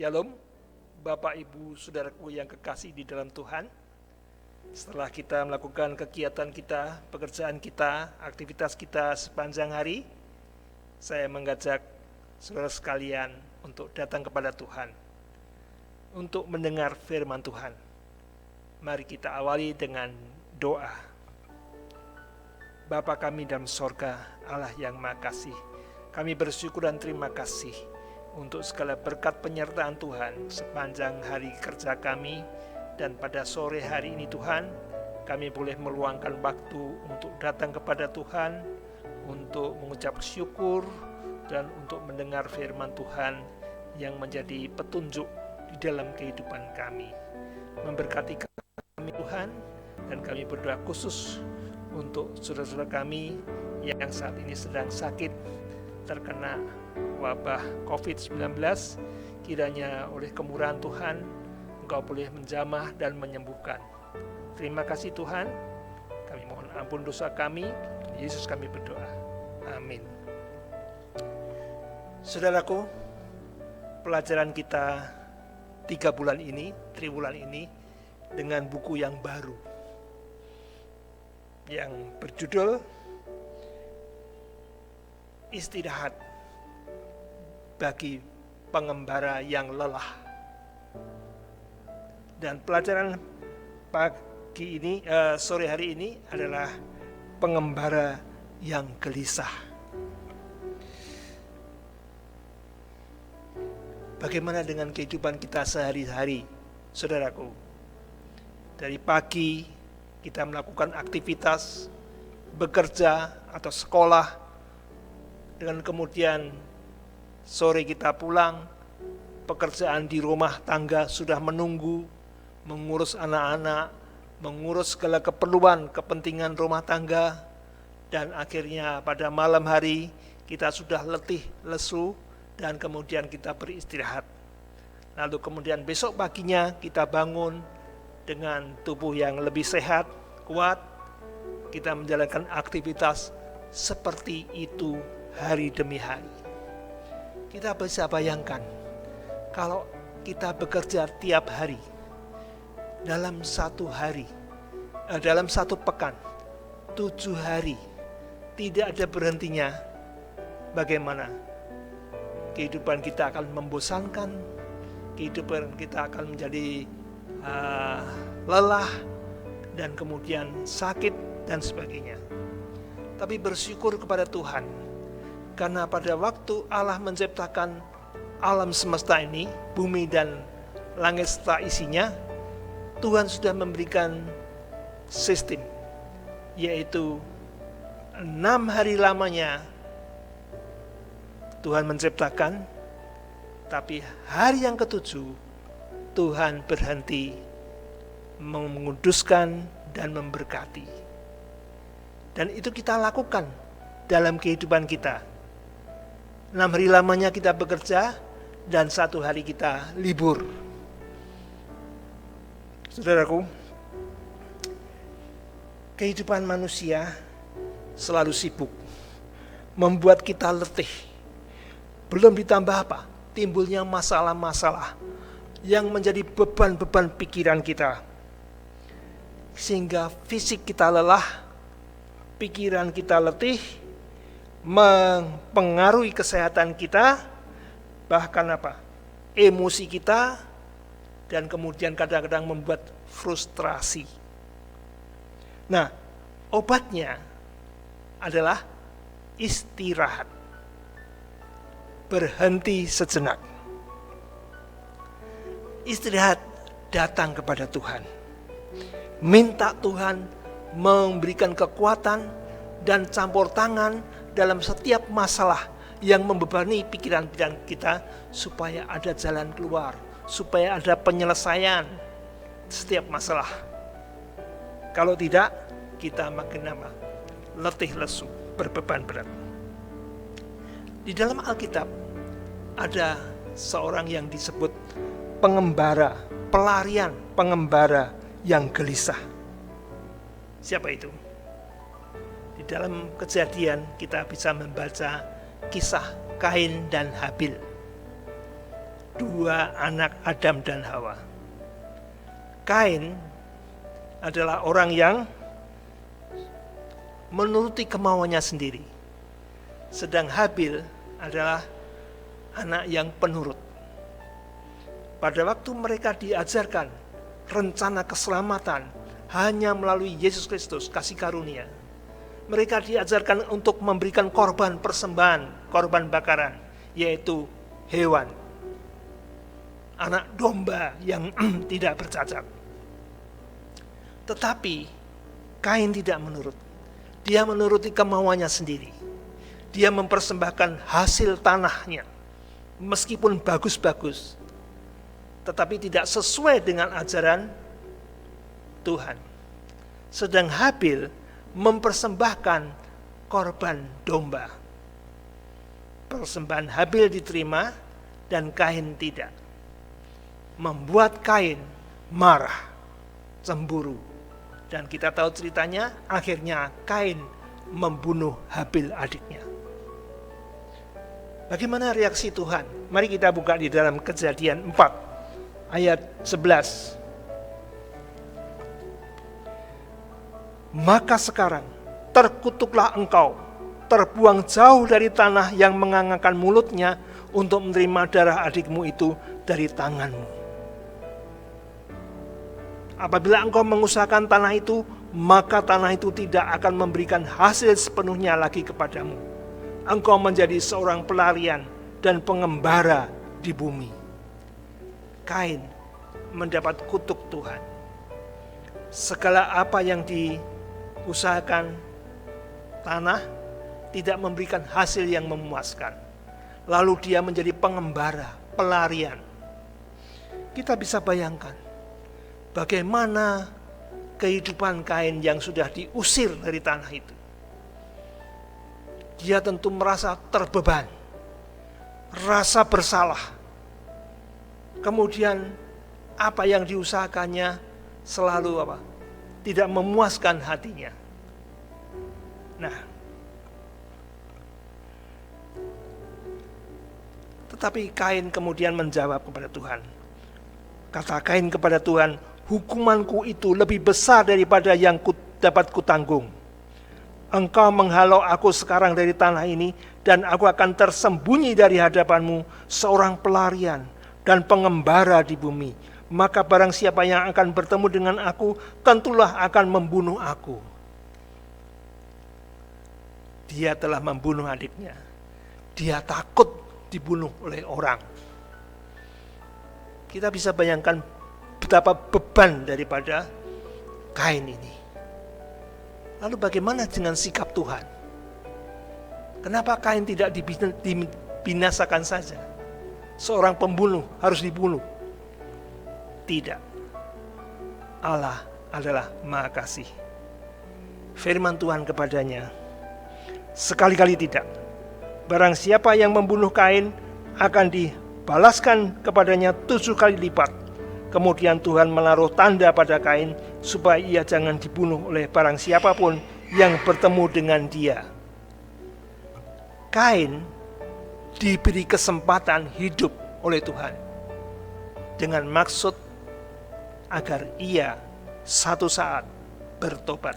Shalom, Bapak, Ibu, Saudaraku yang kekasih di dalam Tuhan. Setelah kita melakukan kegiatan kita, pekerjaan kita, aktivitas kita sepanjang hari, saya mengajak saudara sekalian untuk datang kepada Tuhan, untuk mendengar firman Tuhan. Mari kita awali dengan doa. Bapa kami dalam sorga, Allah yang Maha Kasih, kami bersyukur dan terima kasih untuk segala berkat penyertaan Tuhan sepanjang hari kerja kami. Dan pada sore hari ini Tuhan, kami boleh meluangkan waktu untuk datang kepada Tuhan, untuk mengucap syukur dan untuk mendengar firman Tuhan yang menjadi petunjuk di dalam kehidupan kami. Memberkati kami Tuhan, dan kami berdoa khusus untuk saudara-saudara kami yang saat ini sedang sakit terkena wabah COVID-19, kiranya oleh kemurahan Tuhan Engkau boleh menjamah dan menyembuhkan. Terima kasih Tuhan, kami mohon ampun dosa kami, Yesus kami berdoa, amin. Saudaraku, pelajaran kita 3 bulan ini, triwulan ini, dengan buku yang baru yang berjudul Istirahat bagi pengembara yang lelah. Dan pelajaran pagi ini, sore hari ini adalah pengembara yang gelisah. Bagaimana dengan kehidupan kita sehari-hari, saudaraku? Dari pagi kita melakukan aktivitas, bekerja atau sekolah, dengan kemudian sore kita pulang, pekerjaan di rumah tangga sudah menunggu, mengurus anak-anak, mengurus segala keperluan, kepentingan rumah tangga, dan akhirnya pada malam hari kita sudah letih, lesu, dan kemudian kita beristirahat. Lalu kemudian besok paginya kita bangun dengan tubuh yang lebih sehat, kuat, kita menjalankan aktivitas seperti itu hari demi hari. Kita bisa bayangkan kalau kita bekerja tiap hari, dalam satu hari, dalam satu pekan, 7 hari, tidak ada berhentinya, bagaimana? Kehidupan kita akan membosankan, kehidupan kita akan menjadi lelah, dan kemudian sakit dan sebagainya. Tapi bersyukur kepada Tuhan, karena pada waktu Allah menciptakan alam semesta ini, bumi dan langit serta isinya, Tuhan sudah memberikan sistem, yaitu 6 hari lamanya Tuhan menciptakan, tapi hari yang ke-7 Tuhan berhenti menguduskan dan memberkati. Dan itu kita lakukan dalam kehidupan kita. 6 hari lamanya kita bekerja, dan 1 hari kita libur. Saudaraku, kehidupan manusia selalu sibuk, membuat kita letih. Belum ditambah apa? Timbulnya masalah-masalah yang menjadi beban-beban pikiran kita. Sehingga fisik kita lelah, pikiran kita letih, mempengaruhi kesehatan kita, bahkan apa? Emosi kita, dan kemudian kadang-kadang membuat frustrasi. Nah, obatnya adalah istirahat. Berhenti sejenak. Istirahat, datang kepada Tuhan. Minta Tuhan memberikan kekuatan dan campur tangan dalam setiap masalah yang membebani pikiran-pikiran kita, supaya ada jalan keluar, supaya ada penyelesaian setiap masalah. Kalau tidak, kita makin lama letih lesu, berbeban berat. Di dalam Alkitab ada seorang yang disebut pengembara, pelarian pengembara yang gelisah. Siapa itu? Di dalam Kejadian kita bisa membaca kisah Kain dan Habil. dua anak Adam dan Hawa. Kain adalah orang yang menuruti kemauannya sendiri, sedang Habil adalah anak yang penurut. Pada waktu mereka diajarkan rencana keselamatan hanya melalui Yesus Kristus, kasih karunia, mereka diajarkan untuk memberikan korban persembahan, korban bakaran, yaitu hewan, anak domba yang tidak bercacat. Tetapi Kain tidak menurut. Dia menuruti kemauannya sendiri. Dia mempersembahkan hasil tanahnya, meskipun bagus-bagus, tetapi tidak sesuai dengan ajaran Tuhan. Sedang Habil mempersembahkan korban domba. Persembahan Habil diterima dan Kain tidak. Membuat Kain marah, cemburu. Dan kita tahu ceritanya, akhirnya Kain membunuh Habil adiknya. Bagaimana reaksi Tuhan? Mari kita buka di dalam Kejadian 4 ayat 11. Maka sekarang terkutuklah engkau, terbuang jauh dari tanah yang mengangangkan mulutnya untuk menerima darah adikmu itu dari tanganmu. Apabila engkau mengusahakan tanah itu, maka tanah itu tidak akan memberikan hasil sepenuhnya lagi kepadamu. Engkau menjadi seorang pelarian dan pengembara di bumi. Kain mendapat kutuk Tuhan. Segala apa yang diusahakan tanah tidak memberikan hasil yang memuaskan. Lalu dia menjadi pengembara, pelarian. Kita bisa bayangkan bagaimana kehidupan Kain yang sudah diusir dari tanah itu. Dia tentu merasa terbeban, rasa bersalah. Kemudian apa yang diusahakannya selalu tidak memuaskan hatinya. Nah, tetapi Kain kemudian menjawab kepada Tuhan. Kata Kain kepada Tuhan, hukumanku itu lebih besar daripada yang dapat kutanggung. Engkau menghalau aku sekarang dari tanah ini, dan aku akan tersembunyi dari hadapanmu, seorang pelarian dan pengembara di bumi. Maka barang siapa yang akan bertemu dengan aku, tentulah akan membunuh aku. Dia telah membunuh adiknya. Dia takut dibunuh oleh orang. Kita bisa bayangkan betapa beban daripada Kain ini. Lalu bagaimana dengan sikap Tuhan? Kenapa Kain tidak dibinasakan saja? Seorang pembunuh harus dibunuh. Tidak. Allah adalah Maha Kasih. Firman Tuhan kepadanya, sekali-kali tidak. Barang siapa yang membunuh Kain akan dibalaskan kepadanya 7 kali lipat. Kemudian Tuhan menaruh tanda pada Kain supaya ia jangan dibunuh oleh barang siapapun yang bertemu dengan dia. Kain diberi kesempatan hidup oleh Tuhan dengan maksud agar ia satu saat bertobat.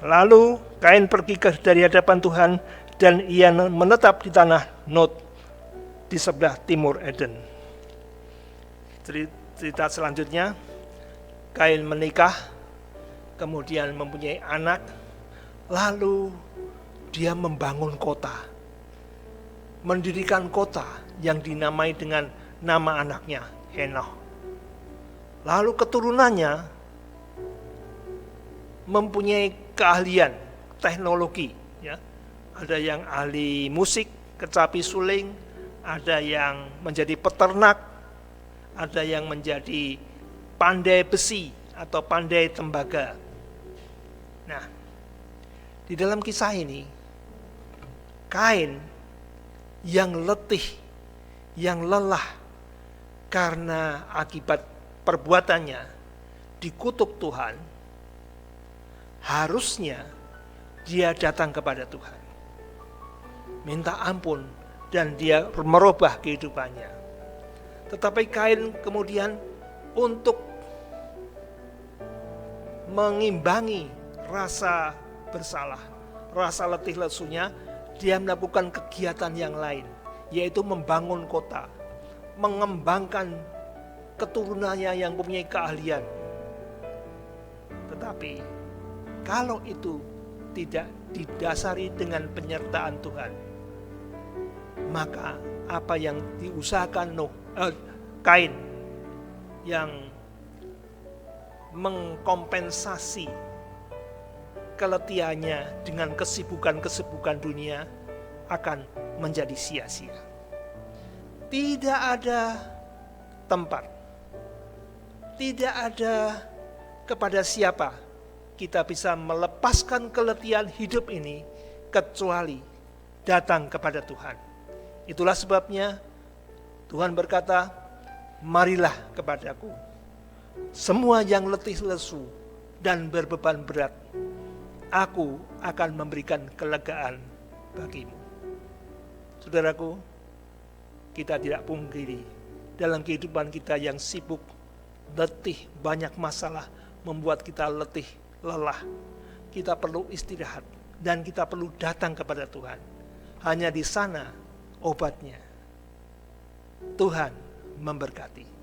Lalu Kain pergi dari hadapan Tuhan dan ia menetap di tanah Nod di sebelah timur Eden. Cerita selanjutnya, Kain menikah, kemudian mempunyai anak, lalu dia membangun kota, mendirikan kota yang dinamai dengan nama anaknya, Henoch. Lalu keturunannya mempunyai keahlian teknologi, ya. Ada yang ahli musik, kecapi suling, ada yang menjadi peternak, ada yang menjadi pandai besi atau pandai tembaga. Nah, di dalam kisah ini, Kain yang letih, yang lelah karena akibat perbuatannya dikutuk Tuhan, harusnya dia datang kepada Tuhan, minta ampun dan dia merubah kehidupannya. Tetapi Kain kemudian untuk mengimbangi rasa bersalah, rasa letih lesunya, dia melakukan kegiatan yang lain, yaitu membangun kota, mengembangkan keturunannya yang mempunyai keahlian. Tetapi kalau itu tidak didasari dengan penyertaan Tuhan, maka apa yang diusahakan Kain yang mengkompensasi keletihannya dengan kesibukan-kesibukan dunia akan menjadi sia-sia. Tidak ada tempat, tidak ada kepada siapa kita bisa melepaskan keletihan hidup ini kecuali datang kepada Tuhan. Itulah sebabnya Tuhan berkata, marilah kepadaku, semua yang letih lesu dan berbeban berat, aku akan memberikan kelegaan bagimu. Saudaraku, kita tidak pungkiri dalam kehidupan kita yang sibuk, letih, banyak masalah membuat kita letih, lelah. Kita perlu istirahat dan kita perlu datang kepada Tuhan. Hanya di sana obatnya. Tuhan memberkati.